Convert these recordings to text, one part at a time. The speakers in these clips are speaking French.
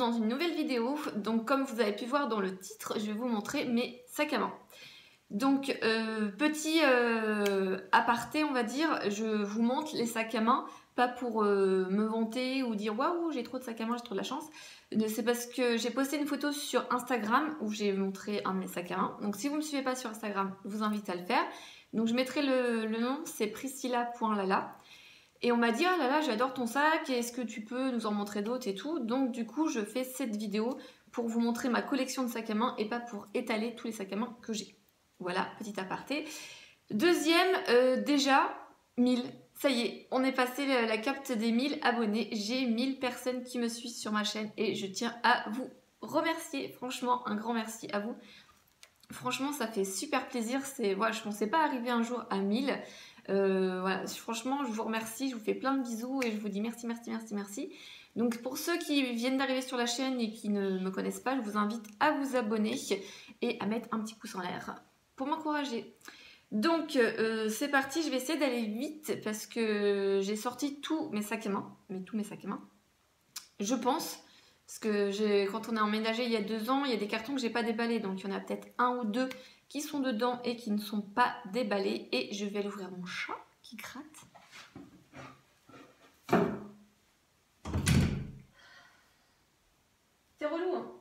dans une nouvelle vidéo. Donc comme vous avez pu voir dans le titre, je vais vous montrer mes sacs à main. Donc petit aparté on va dire, je vous montre les sacs à main, pas pour me vanter ou dire waouh j'ai trop de sacs à main, j'ai trop de la chance. C'est parce que j'ai posté une photo sur Instagram où j'ai montré un de mes sacs à main. Donc si vous ne me suivez pas sur Instagram, je vous invite à le faire. Donc je mettrai le nom, c'est priscilla.lala. Et on m'a dit, oh là là, j'adore ton sac, est-ce que tu peux nous en montrer d'autres et tout. Donc du coup, je fais cette vidéo pour vous montrer ma collection de sacs à main et pas pour étaler tous les sacs à main que j'ai. Voilà, petit aparté. Deuxième, déjà, 1000. Ça y est, on est passé la capte des 1000 abonnés. J'ai 1000 personnes qui me suivent sur ma chaîne et je tiens à vous remercier. Franchement, un grand merci à vous. Franchement, ça fait super plaisir. Voilà, je ne pensais pas arriver un jour à 1000. Voilà, franchement, je vous remercie, je vous fais plein de bisous et je vous dis merci, merci, merci, merci. Donc pour ceux qui viennent d'arriver sur la chaîne et qui ne me connaissent pas, je vous invite à vous abonner et à mettre un petit pouce en l'air pour m'encourager. Donc c'est parti, je vais essayer d'aller vite parce que j'ai sorti tous mes sacs à main, je pense. Parce que quand on a emménagé il y a 2 ans, il y a des cartons que j'ai pas déballés. Donc il y en a peut-être 1 ou 2 qui sont dedans et qui ne sont pas déballés. Et je vais aller ouvrir mon chat qui gratte. C'est relou, hein.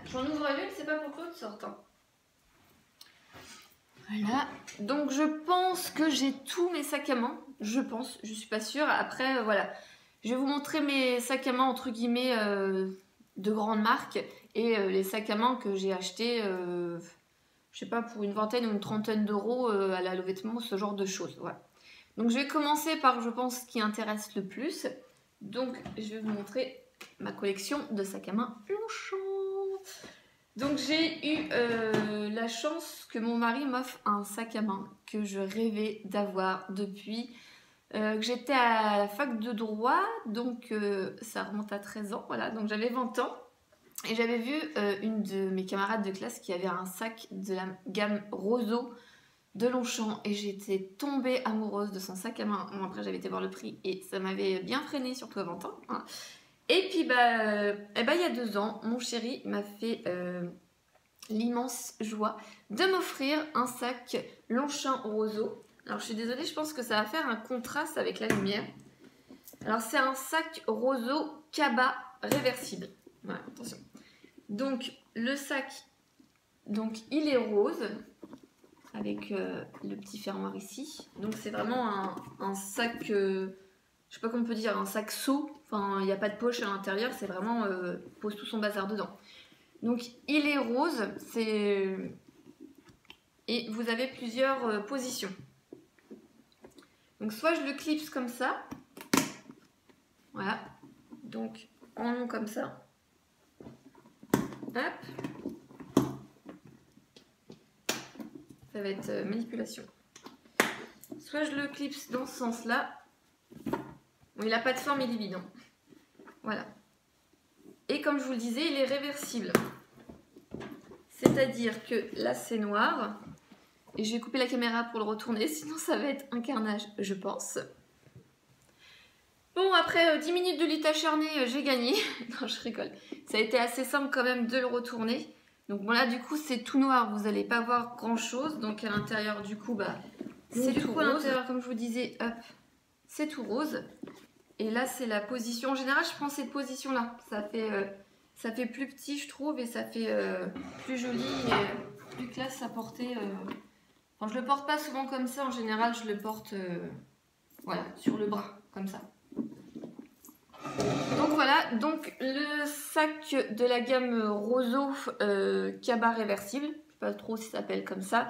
J'en ouvre une, c'est pas pour que l'autre sorte. Hein. Voilà. Donc je pense que j'ai tous mes sacs à main. Je pense, je suis pas sûre. Après, voilà. Je vais vous montrer mes sacs à main entre guillemets de grande marque et les sacs à main que j'ai achetés, je sais pas, pour une vingtaine ou une trentaine d'euros à la Lovêtement, ce genre de choses. Voilà. Donc je vais commencer par, je pense, ce qui intéresse le plus. Donc je vais vous montrer ma collection de sacs à main Longchamp. Donc j'ai eu la chance que mon mari m'offre un sac à main que je rêvais d'avoir depuis que j'étais à la fac de droit, donc ça remonte à 13 ans, voilà, donc j'avais 20 ans. Et j'avais vu une de mes camarades de classe qui avait un sac de la gamme Roseau de Longchamp et j'étais tombée amoureuse de son sac à main. Bon, après j'avais été voir le prix et ça m'avait bien freiné, surtout à 20 ans. Hein. Et puis il y a 2 ans, mon chéri m'a fait l'immense joie de m'offrir un sac Longchamp Roseau. Alors je suis désolée, je pense que ça va faire un contraste avec la lumière. Alors c'est un sac Roseau cabas réversible. Voilà, attention. Donc le sac, donc il est rose avec le petit fermoir ici. Donc c'est vraiment un sac, je sais pas comment on peut dire, un sac seau. Enfin il n'y a pas de poche à l'intérieur, c'est vraiment pose tout son bazar dedans. Donc il est rose, et vous avez plusieurs positions. Donc soit je le clipse comme ça, voilà, donc en long comme ça, hop, ça va être manipulation. Soit je le clipse dans ce sens-là, bon, il n'a pas de forme, il est vide, hein. Voilà. Et comme je vous le disais, il est réversible, c'est-à-dire que là c'est noir, et je vais couper la caméra pour le retourner, sinon ça va être un carnage, je pense. Bon, après 10 minutes de lutte acharnée, j'ai gagné. Non, je rigole. Ça a été assez simple quand même de le retourner. Donc bon, là, du coup, c'est tout noir. Vous n'allez pas voir grand-chose. Donc à l'intérieur, du coup, c'est tout rose. À l'intérieur, comme je vous disais, hop, c'est tout rose. Et là, c'est la position. En général, je prends cette position-là. Ça fait plus petit, je trouve, et ça fait plus joli et plus classe à porter. Enfin, je le porte pas souvent comme ça. En général, je le porte voilà, sur le bras, comme ça. Donc voilà, donc le sac de la gamme Roseau cabas réversible, je sais pas trop si ça s'appelle comme ça.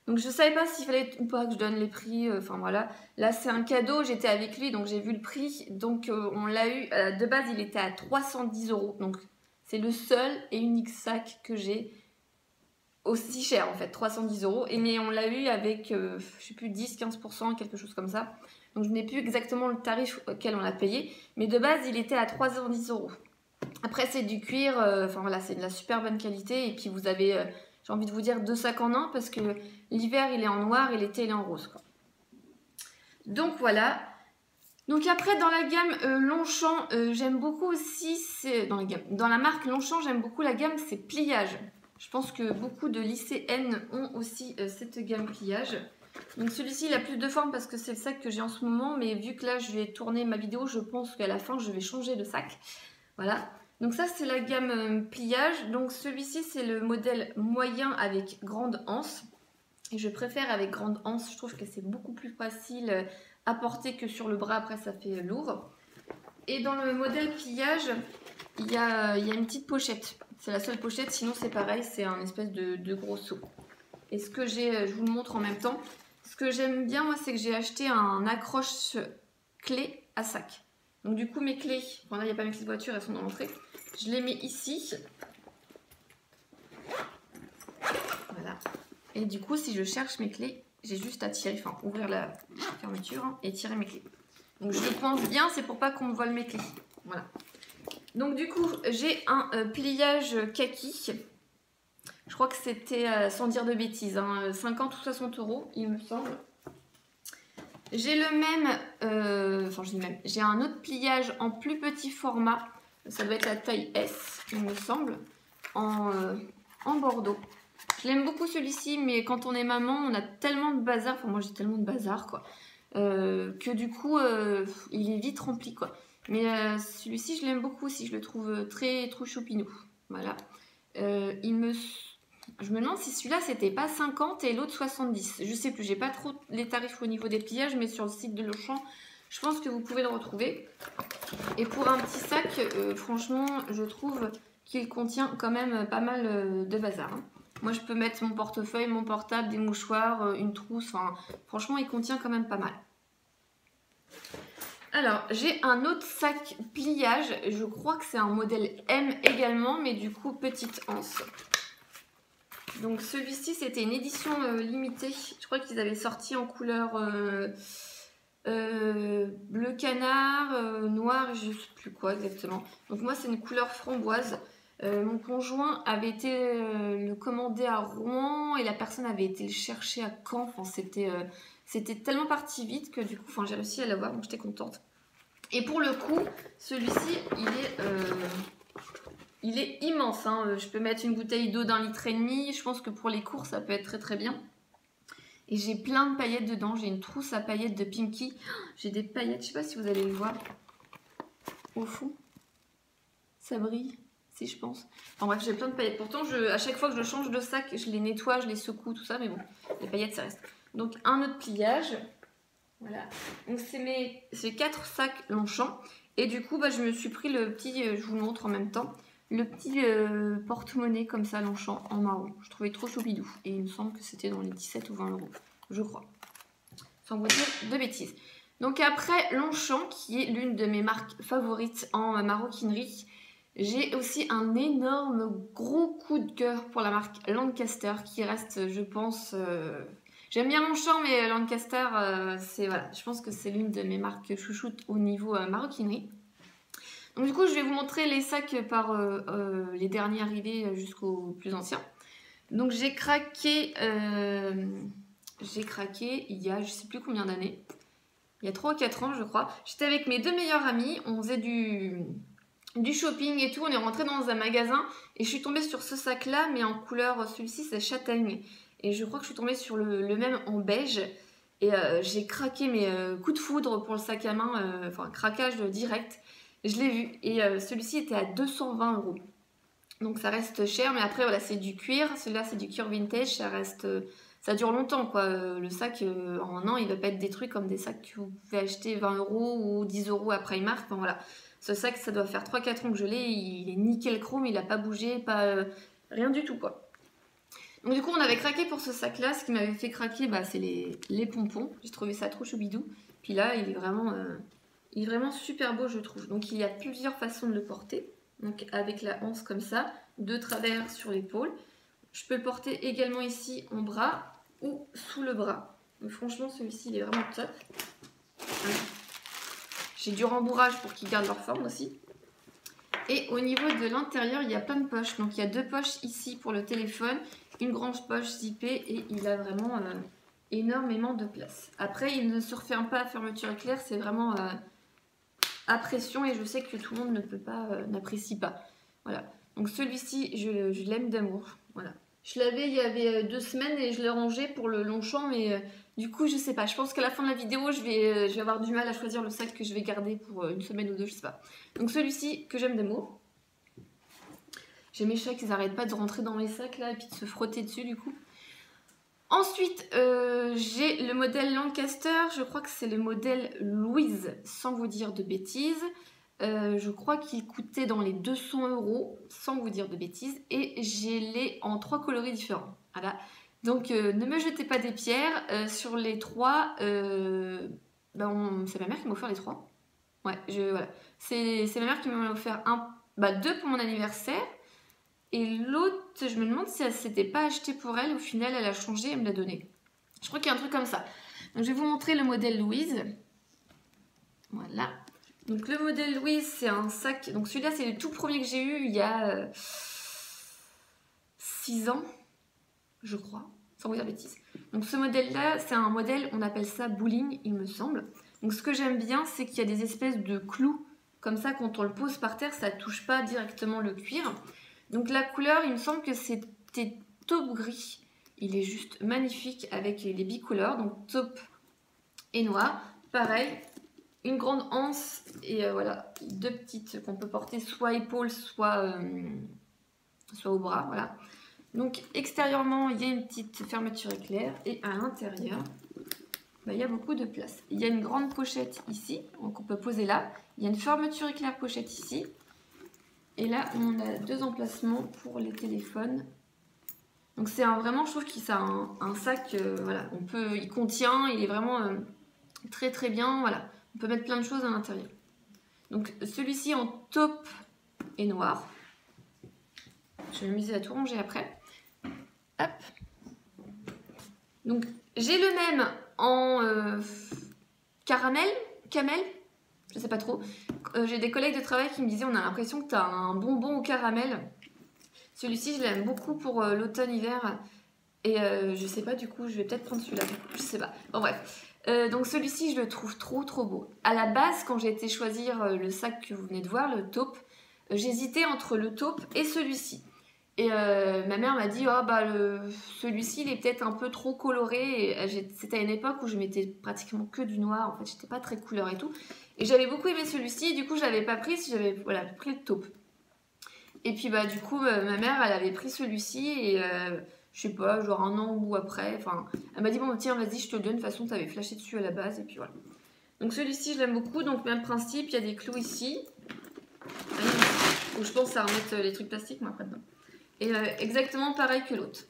Donc je savais pas s'il fallait ou pas que je donne les prix, enfin voilà. Là c'est un cadeau, j'étais avec lui donc j'ai vu le prix. Donc on l'a eu, de base il était à 310 €. Donc c'est le seul et unique sac que j'ai aussi cher en fait, 310 €. Mais on l'a eu avec, je sais plus, 10-15%, quelque chose comme ça. Donc je n'ai plus exactement le tarif auquel on l'a payé, mais de base il était à 310 €. Après c'est du cuir, enfin voilà, c'est de la super bonne qualité et puis vous avez, j'ai envie de vous dire 2 sacs en un parce que l'hiver il est en noir et l'été il est en rose, quoi. Donc voilà, Donc après dans la gamme Longchamp, j'aime beaucoup aussi, dans la marque Longchamp, j'aime beaucoup la gamme c'est pliage. Je pense que beaucoup de lycéennes ont aussi cette gamme pliage. Donc celui-ci il a plus de forme parce que c'est le sac que j'ai en ce moment, mais vu que là je vais tourner ma vidéo, je pense qu'à la fin je vais changer de sac. Voilà. Donc ça c'est la gamme pliage. Donc celui-ci c'est le modèle moyen avec grande anse. Et je préfère avec grande anse, je trouve que c'est beaucoup plus facile à porter que sur le bras, après ça fait lourd. Et dans le modèle pliage, il y a une petite pochette. C'est la seule pochette, sinon c'est pareil, c'est un espèce de gros seau. Et ce que j'ai, je vous le montre en même temps. Ce que j'aime bien moi, c'est que j'ai acheté un accroche clé à sac. Donc du coup mes clés, bon là il n'y a pas mes clés de voiture, elles sont dans l'entrée. Je les mets ici. Voilà. Et du coup si je cherche mes clés, j'ai juste à tirer, enfin ouvrir la fermeture et tirer mes clés. Donc je les pense bien, c'est pour pas qu'on me vole mes clés. Voilà. Donc du coup j'ai un pliage kaki. Je crois que c'était, sans dire de bêtises, 50 ou 60 € il me semble. J'ai le même, enfin j'ai le même, j'ai un autre pliage en plus petit format. Ça doit être la taille S, il me semble, en bordeaux. Je l'aime beaucoup celui-ci, mais quand on est maman, on a tellement de bazar, enfin moi j'ai tellement de bazar quoi, que du coup il est vite rempli quoi. Mais celui-ci je l'aime beaucoup aussi, je le trouve très trop choupinou. Voilà. Je me demande si celui-là c'était pas 50 et l'autre 70. Je sais plus, j'ai pas trop les tarifs au niveau des pliages, mais sur le site de Longchamp, je pense que vous pouvez le retrouver. Et pour un petit sac, franchement, je trouve qu'il contient quand même pas mal de bazar. Hein. Moi, je peux mettre mon portefeuille, mon portable, des mouchoirs, une trousse. Enfin, franchement, il contient quand même pas mal. Alors, j'ai un autre sac pliage. Je crois que c'est un modèle M également, mais du coup, petite anse. Donc, celui-ci, c'était une édition limitée. Je crois qu'ils avaient sorti en couleur bleu canard, noir, je ne sais plus quoi exactement. Donc, moi, c'est une couleur framboise. Mon conjoint avait été le commander à Rouen et la personne avait été le chercher à Caen. Enfin, c'était tellement parti vite que du coup, j'ai réussi à l'avoir, donc j'étais contente. Et pour le coup, celui-ci, il est immense. Hein. Je peux mettre une bouteille d'eau d'1,5 litre. Je pense que pour les cours, ça peut être très très bien. Et j'ai plein de paillettes dedans. J'ai une trousse à paillettes de Pimkie. J'ai des paillettes, je ne sais pas si vous allez le voir. Au fond, ça brille. Si je pense. Enfin bref, j'ai plein de paillettes. Pourtant, à chaque fois que je change de sac, je les nettoie, je les secoue, tout ça. Mais bon, les paillettes, ça reste. Donc, un autre pliage. Voilà. Donc, c'est 4 sacs Longchamp. Et du coup, je me suis pris le petit, je vous le montre en même temps, le petit porte-monnaie comme ça, Longchamp, en marron. Je trouvais trop choupidou. Et il me semble que c'était dans les 17 ou 20 €, je crois. Sans vous dire de bêtises. Donc, après Longchamp, qui est l'une de mes marques favorites en maroquinerie, j'ai aussi un énorme gros coup de cœur pour la marque Lancaster qui reste, je pense... J'aime bien Longchamp, mais Lancaster, voilà, je pense que c'est l'une de mes marques chouchoutes au niveau maroquinerie. Donc du coup, je vais vous montrer les sacs par les derniers arrivés jusqu'aux plus anciens. Donc j'ai craqué il y a je sais plus combien d'années. Il y a 3 ou 4 ans, je crois. J'étais avec mes 2 meilleures amies, on faisait du shopping et tout, on est rentré dans un magasin et je suis tombée sur ce sac là mais en couleur, celui-ci c'est châtaigne et je crois que je suis tombée sur le même en beige et j'ai craqué mes coups de foudre pour le sac à main, enfin craquage direct, je l'ai vu et celui-ci était à 220 €, donc ça reste cher mais après voilà c'est du cuir, celui-là c'est du cuir vintage, ça dure longtemps quoi, le sac en un an il va pas être détruit comme des sacs que vous pouvez acheter 20 € ou 10 € à Primark, enfin voilà. Ce sac, ça doit faire 3-4 ans que je l'ai. Il est nickel chrome, il n'a pas bougé, rien du tout quoi. Donc du coup, on avait craqué pour ce sac-là. Ce qui m'avait fait craquer, c'est les pompons. J'ai trouvé ça trop choubidou. Puis là, il est vraiment super beau, je trouve. Donc il y a plusieurs façons de le porter. Donc avec la anse comme ça, de travers sur l'épaule. Je peux le porter également ici en bras ou sous le bras. Donc franchement, celui-ci, il est vraiment top. J'ai du rembourrage pour qu'ils gardent leur forme aussi. Et au niveau de l'intérieur, il y a plein de poches. Donc il y a 2 poches ici pour le téléphone, une grande poche zippée et il a vraiment énormément de place. Après, il ne se referme pas à fermeture éclair, c'est vraiment à pression et je sais que tout le monde ne peut pas, n'apprécie pas. Voilà. Donc celui-ci, je l'aime d'amour. Voilà. Je l'avais il y avait 2 semaines et je l'ai rangé pour le Longchamp, mais du coup, je sais pas. Je pense qu'à la fin de la vidéo, je vais avoir du mal à choisir le sac que je vais garder pour une semaine ou 2, je sais pas. Donc celui-ci que j'aime d'amour. J'ai mes chats qui n'arrêtent pas de rentrer dans mes sacs là et puis de se frotter dessus du coup. Ensuite, j'ai le modèle Lancaster. Je crois que c'est le modèle Louise, sans vous dire de bêtises. Je crois qu'il coûtait dans les 200 €, sans vous dire de bêtises. Et j'ai les en 3 coloris différents. Voilà. Donc, ne me jetez pas des pierres. Sur les 3, c'est ma mère qui m'a offert les 3. Ouais, voilà. C'est ma mère qui m'a offert 2 pour mon anniversaire. Et l'autre, je me demande si elle s'était pas achetée pour elle. Au final, elle a changé, elle me l'a donné. Je crois qu'il y a un truc comme ça. Donc, je vais vous montrer le modèle Louise. Voilà. Donc, le modèle Louise, c'est un sac. Donc, celui-là, c'est le tout premier que j'ai eu il y a 6 ans, je crois, sans vous dire bêtises. Donc, ce modèle-là, c'est un modèle, on appelle ça bowling, il me semble. Donc, ce que j'aime bien, c'est qu'il y a des espèces de clous. Comme ça, quand on le pose par terre, ça ne touche pas directement le cuir. Donc la couleur, il me semble que c'était taupe gris. Il est juste magnifique avec les bicouleurs, donc taupe et noir. Pareil, une grande anse et voilà, 2 petites qu'on peut porter soit à épaule, soit au bras. Voilà. Donc extérieurement, il y a une petite fermeture éclair et à l'intérieur, il y a beaucoup de place. Il y a une grande pochette ici, donc on peut poser là. Il y a une fermeture éclair pochette ici. Et là, on a 2 emplacements pour les téléphones. Donc c'est vraiment, je trouve que c'est un sac, voilà, il contient, il est vraiment très très bien, voilà. On peut mettre plein de choses à l'intérieur. Donc celui-ci en taupe et noir. Je vais m'amuser à tout ranger après. Hop. Donc j'ai le même en camel, je sais pas trop. J'ai des collègues de travail qui me disaient on a l'impression que tu as un bonbon au caramel. Celui-ci, je l'aime beaucoup pour l'automne-hiver. Et je sais pas, du coup, je vais peut-être prendre celui-là. Je sais pas. Bon, bref. Donc celui-ci, je le trouve trop trop beau. À la base, quand j'ai été choisir le sac que vous venez de voir, le taupe, j'hésitais entre le taupe et celui-ci. Et ma mère m'a dit, celui-ci, il est peut-être un peu trop coloré. C'était à une époque où je mettais pratiquement que du noir. En fait, j'étais pas très couleur et tout. Et j'avais beaucoup aimé celui-ci. Du coup, je l'avais pas pris si j'avais pris le taupe. Et puis, du coup, ma mère, elle avait pris celui-ci. Et je sais pas, genre 1 an ou après. Enfin, elle m'a dit, bon, tiens, vas-y, je te le donne. De toute façon, t'avais flashé dessus à la base. Et puis voilà. Donc, celui-ci, je l'aime beaucoup. Donc, même principe, il y a des clous ici. Donc, je pense à remettre les trucs plastiques, moi, après dedans. Et exactement pareil que l'autre.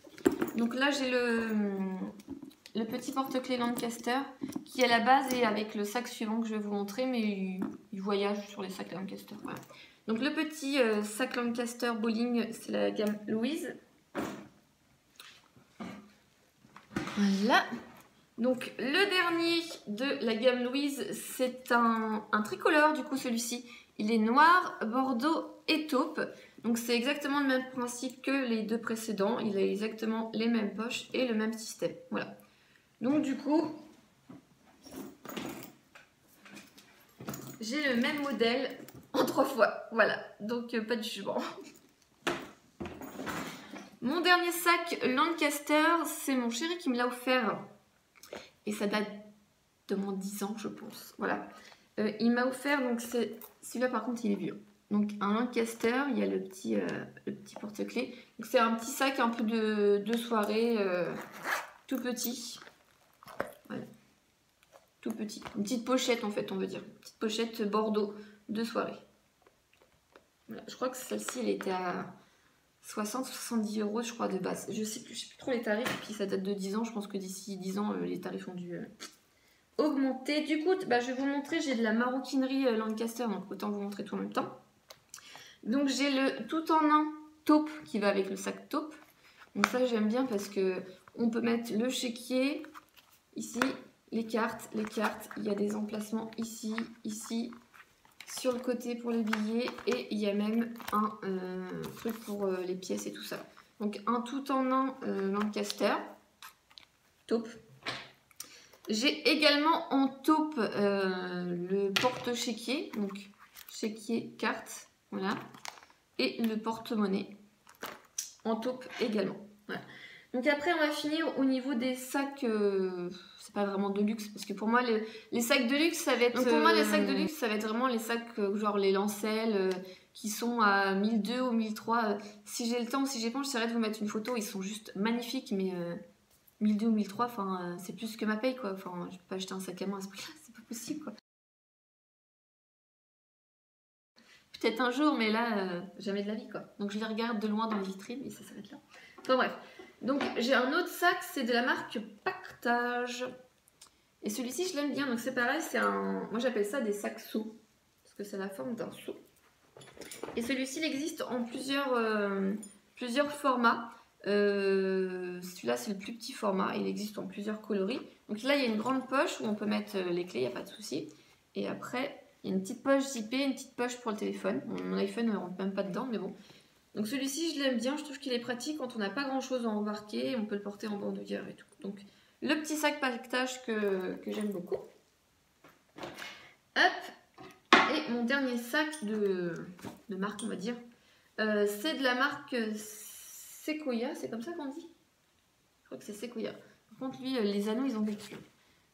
Donc là, j'ai le petit porte-clés Lancaster qui à la base est avec le sac suivant que je vais vous montrer, mais il voyage sur les sacs Lancaster. Voilà. Donc le petit sac Lancaster bowling, c'est la gamme Louise. Voilà. Donc le dernier de la gamme Louise, c'est un tricolore, du coup celui-ci. Il est noir, bordeaux et taupe. Donc c'est exactement le même principe que les 2 précédents. Il a exactement les mêmes poches et le même système. Voilà. Donc du coup, j'ai le même modèle en 3 fois. Voilà. Donc pas de jugement. Mon dernier sac Lancaster, c'est mon chéri qui me l'a offert. Et ça date de moins de 10 ans, je pense. Voilà. Il m'a offert, donc celui-là par contre il est vieux. Donc un Lancaster, il y a le petit porte-clés. Donc c'est un petit sac un peu de soirée, tout petit. Voilà. Tout petit. Une petite pochette en fait, on veut dire. Une petite pochette bordeaux de soirée. Voilà. Je crois que celle-ci, elle était à 60 ou 70 € je crois de base. Je sais plus trop les tarifs, et puis ça date de 10 ans. Je pense que d'ici 10 ans, les tarifs ont dû augmenter. Du coup, je vais vous montrer, j'ai de la maroquinerie Lancaster, donc autant vous montrer tout en même temps. Donc j'ai le tout en un taupe qui va avec le sac taupe. Donc ça j'aime bien parce que on peut mettre le chéquier ici, les cartes. Il y a des emplacements ici, sur le côté pour les billets et il y a même un truc pour les pièces et tout ça. Donc un tout en un Lancaster taupe. J'ai également en taupe le porte-chéquier, donc chéquier carte, voilà, et le porte-monnaie en taupe également. Voilà. Donc après, on va finir au niveau des sacs. C'est pas vraiment de luxe parce que pour moi, les sacs de luxe, ça va être. Donc pour moi, les sacs de luxe, ça va être vraiment les sacs genre les Lancel qui sont à 1002 ou 1003. Si j'ai le temps ou si j'ai pas, j'essaierai de vous mettre une photo. Ils sont juste magnifiques, mais 1002 ou 1003, enfin, c'est plus que ma paye quoi. Enfin, je peux pas acheter un sac à main à ce prix-là, c'est pas possible quoi. Peut-être un jour, mais là, jamais de la vie quoi. Donc je les regarde de loin dans les vitrines et ça s'arrête là. Enfin bref. Donc j'ai un autre sac, c'est de la marque Pactage. Et celui-ci, je l'aime bien. Donc c'est pareil, c'est un. Moi j'appelle ça des sacs seaux. Parce que c'est la forme d'un seau. Et celui-ci, il existe en plusieurs formats. Celui-là, c'est le plus petit format. Il existe en plusieurs coloris. Donc là, il y a une grande poche où on peut mettre les clés, il n'y a pas de souci. Et après, il y a une petite poche zippée, une petite poche pour le téléphone. Mon iPhone ne rentre même pas dedans, mais bon. Donc celui-ci, je l'aime bien. Je trouve qu'il est pratique quand on n'a pas grand-chose à embarquer. On peut le porter en bandoulière et tout. Donc le petit sac Pactage que j'aime beaucoup. Hop. Et mon dernier sac de marque, on va dire, c'est de la marque Sequoia, c'est comme ça qu'on dit? Je crois que c'est Sequoia. Par contre, lui, les anneaux, ils ont vécu.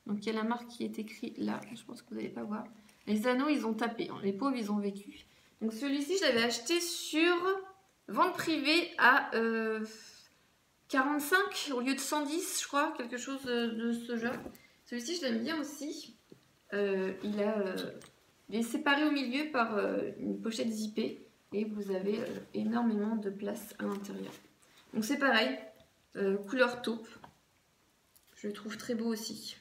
Donc, il y a la marque qui est écrite là, je pense que vous n'allez pas voir. Les anneaux, ils ont tapé, hein. Les pauvres, ils ont vécu. Donc, celui-ci, je l'avais acheté sur vente privée à 45 au lieu de 110, je crois, quelque chose de ce genre. Celui-ci, je l'aime bien aussi. Il est séparé au milieu par une pochette zippée et vous avez énormément de place à l'intérieur. Donc c'est pareil, couleur taupe. Je le trouve très beau aussi.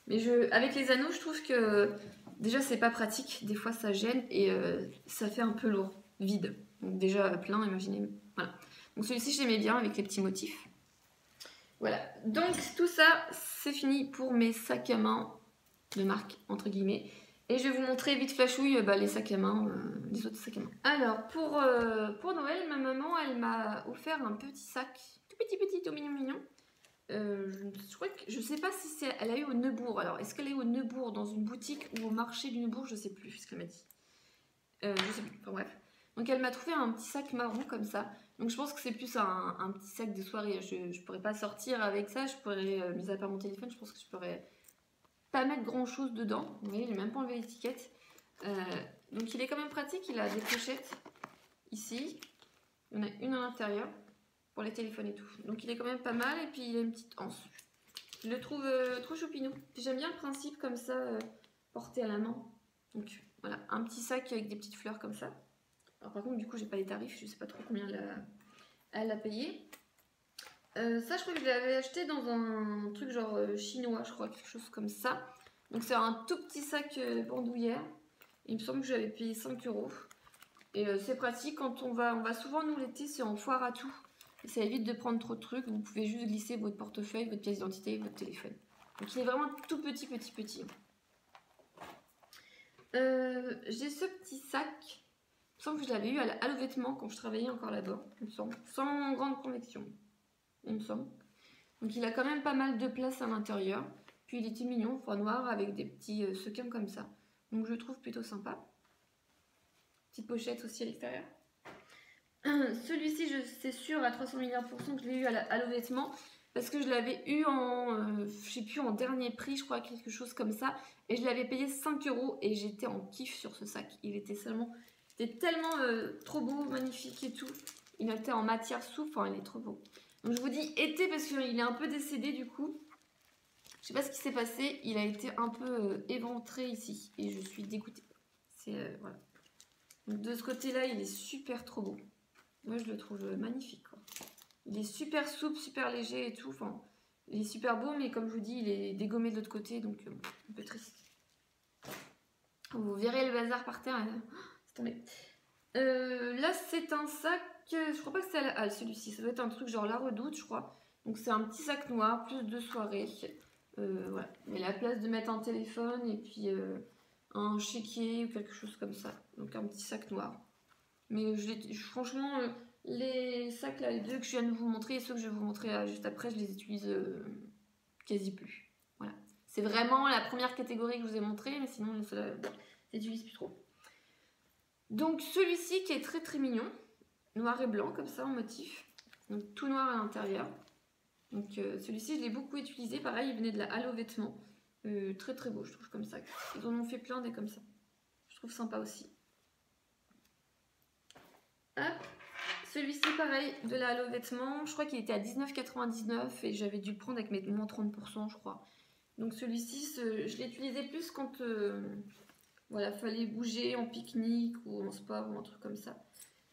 Mais avec les anneaux, je trouve que déjà c'est pas pratique. Des fois ça gêne et ça fait un peu lourd, vide. Donc déjà plein, imaginez. Voilà. Donc celui-ci, je l'aimais bien avec les petits motifs. Voilà. Donc tout ça, c'est fini pour mes sacs à main de marque, entre guillemets. Et je vais vous montrer vite flashouille les sacs à main, les autres sacs à main. Alors, pour Noël, ma maman, elle m'a offert un petit sac, tout petit, tout mignon. Je crois que, je sais pas si elle a eu au Neubourg. Alors, est-ce qu'elle est au Neubourg, dans une boutique ou au marché du Neubourg? Je sais plus ce qu'elle m'a dit. Je sais plus, enfin bref. Donc, elle m'a trouvé un petit sac marron comme ça. Donc, je pense que c'est plus un petit sac de soirée. Je pourrais pas sortir avec ça. Je pourrais, mis à part mon téléphone, je pense que je pourrais pas mettre grand chose dedans. Vous voyez, j'ai même pas enlevé l'étiquette. Donc il est quand même pratique. Il a des pochettes ici. Il y en a une à l'intérieur pour les téléphones et tout. Donc il est quand même pas mal. Et puis il a une petite anse. Je le trouve trop choupinou. J'aime bien le principe comme ça, porté à la main. Donc voilà, un petit sac avec des petites fleurs comme ça. Alors par contre, du coup, j'ai pas les tarifs. Je sais pas trop combien elle a payé. Ça, je crois que je l'avais acheté dans un truc genre chinois, je crois, quelque chose comme ça. Donc c'est un tout petit sac bandoulière. Il me semble que j'avais payé 5 €. Et c'est pratique quand on va souvent, nous l'été, c'est en foire à tout. Et ça évite de prendre trop de trucs. Vous pouvez juste glisser votre portefeuille, votre pièce d'identité, votre téléphone. Donc il est vraiment tout petit. J'ai ce petit sac. Il me semble que je l'avais eu à Allo Vêtements quand je travaillais encore là-bas. Il me semble. Sans grande conviction. Il me semble. Donc il a quand même pas mal de place à l'intérieur. Puis il était mignon, enfin noir, avec des petits sequins comme ça. Donc je le trouve plutôt sympa. Petite pochette aussi à l'extérieur. Celui-ci, c'est sûr à 300 milliards % que je l'ai eu à Allo Vêtements. Parce que je l'avais eu en, je sais plus, en dernier prix, je crois, quelque chose comme ça. Et je l'avais payé 5 € et j'étais en kiff sur ce sac. C'était tellement trop beau, magnifique et tout. Il était en matière souple, enfin il est trop beau. Donc je vous dis été parce qu'il est un peu décédé du coup. Je sais pas ce qui s'est passé, il a été un peu éventré ici et je suis dégoûtée. Voilà. Donc de ce côté-là, il est super trop beau. Moi je le trouve magnifique, quoi. Il est super souple, super léger et tout. Enfin, il est super beau, mais comme je vous dis, il est dégommé de l'autre côté, donc un peu triste. Vous verrez le bazar par terre. C'est tombé. Là, c'est un sac. Je crois pas que c'est celui-ci. Ça doit être un truc genre la Redoute, je crois. Donc c'est un petit sac noir, plus de soirée. Voilà. Il y a la place de mettre un téléphone et puis un chéquier ou quelque chose comme ça. Donc un petit sac noir. Mais franchement, les sacs là, les deux que je viens de vous montrer et ceux que je vais vous montrer juste après, je les utilise quasi plus. Voilà. C'est vraiment la première catégorie que je vous ai montrée, mais sinon, ça n'utilise plus trop. Donc celui-ci qui est très très mignon, noir et blanc comme ça en motif, donc tout noir à l'intérieur. Donc celui-ci je l'ai beaucoup utilisé, pareil il venait de la Halo Vêtements, très très beau je trouve comme ça. Ils en ont fait plein des comme ça, je trouve sympa aussi. Hop, celui-ci pareil de la Halo Vêtements, je crois qu'il était à 19,99 et j'avais dû le prendre avec mes moins 30% je crois. Donc celui-ci je l'ai utilisé plus quand voilà, fallait bouger en pique-nique ou en sport ou un truc comme ça.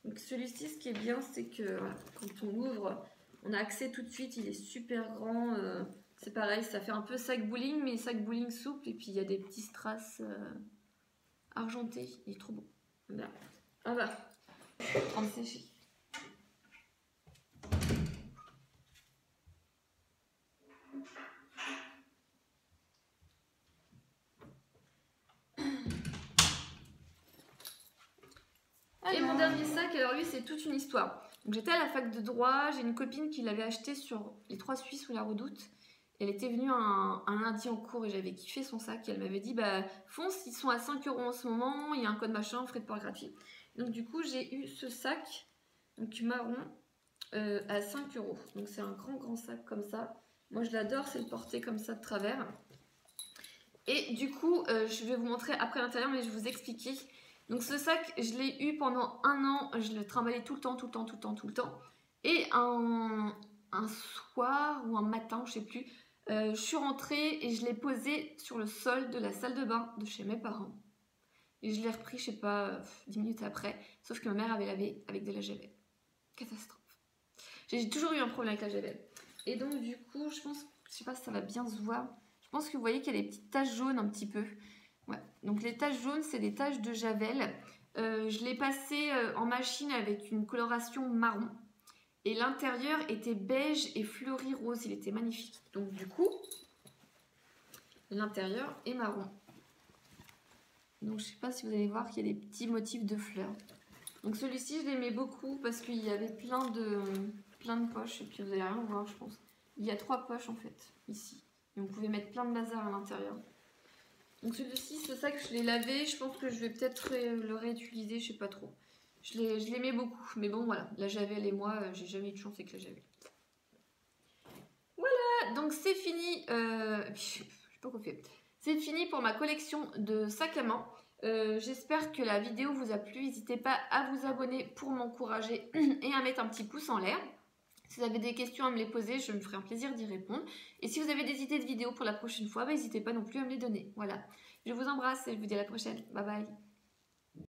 Donc celui-ci, ce qui est bien, c'est que voilà, quand on l'ouvre, on a accès tout de suite, il est super grand. C'est pareil, ça fait un peu sac bowling, mais sac bowling souple. Et puis il y a des petits strass argentés, il est trop beau. Voilà. Ah bah, en sécher. Et mon dernier sac, alors lui c'est toute une histoire. Donc j'étais à la fac de droit, j'ai une copine qui l'avait acheté sur les 3 Suisses ou la Redoute. Elle était venue un lundi en cours et j'avais kiffé son sac. Et elle m'avait dit, bah fonce, ils sont à 5 € en ce moment, il y a un code machin, frais de port gratuit. Donc du coup j'ai eu ce sac, donc marron, à 5 €. Donc c'est un grand sac comme ça. Moi je l'adore, c'est le porter comme ça de travers. Et du coup, je vais vous montrer après l'intérieur, mais je vais vous expliquer. Donc ce sac, je l'ai eu pendant 1 an, je le trimballais tout le temps. Et un soir ou un matin, je sais plus, je suis rentrée et je l'ai posé sur le sol de la salle de bain de chez mes parents. Et je l'ai repris, je sais pas, 10 minutes après, sauf que ma mère avait lavé avec de la javel. Catastrophe. J'ai toujours eu un problème avec la javel. Et donc du coup, je pense, je sais pas si ça va bien se voir, je pense que vous voyez qu'il y a des petites taches jaunes un petit peu. Ouais. Donc les taches jaunes, c'est des taches de javel. Je l'ai passé en machine avec une coloration marron. Et l'intérieur était beige et fleuri rose. Il était magnifique. Donc du coup, l'intérieur est marron. Donc je sais pas si vous allez voir qu'il y a des petits motifs de fleurs. Donc celui-ci, je l'aimais beaucoup parce qu'il y avait plein de poches. Et puis vous allez rien voir, je pense. Il y a 3 poches en fait, ici. Et on pouvait mettre plein de bazar à l'intérieur. Donc celui-ci, ce sac, je l'ai lavé. Je pense que je vais peut-être le réutiliser, je sais pas trop. Je l'aimais beaucoup. Mais bon, voilà, la javel et moi, j'ai jamais eu de chance avec la javel. Voilà, donc c'est fini. Je sais pas quoi faire. C'est fini pour ma collection de sacs à main. J'espère que la vidéo vous a plu. N'hésitez pas à vous abonner pour m'encourager et à mettre un petit pouce en l'air. Si vous avez des questions à me les poser, je me ferai un plaisir d'y répondre. Et si vous avez des idées de vidéos pour la prochaine fois, n'hésitez pas non plus à me les donner. Voilà. Je vous embrasse et je vous dis à la prochaine. Bye bye.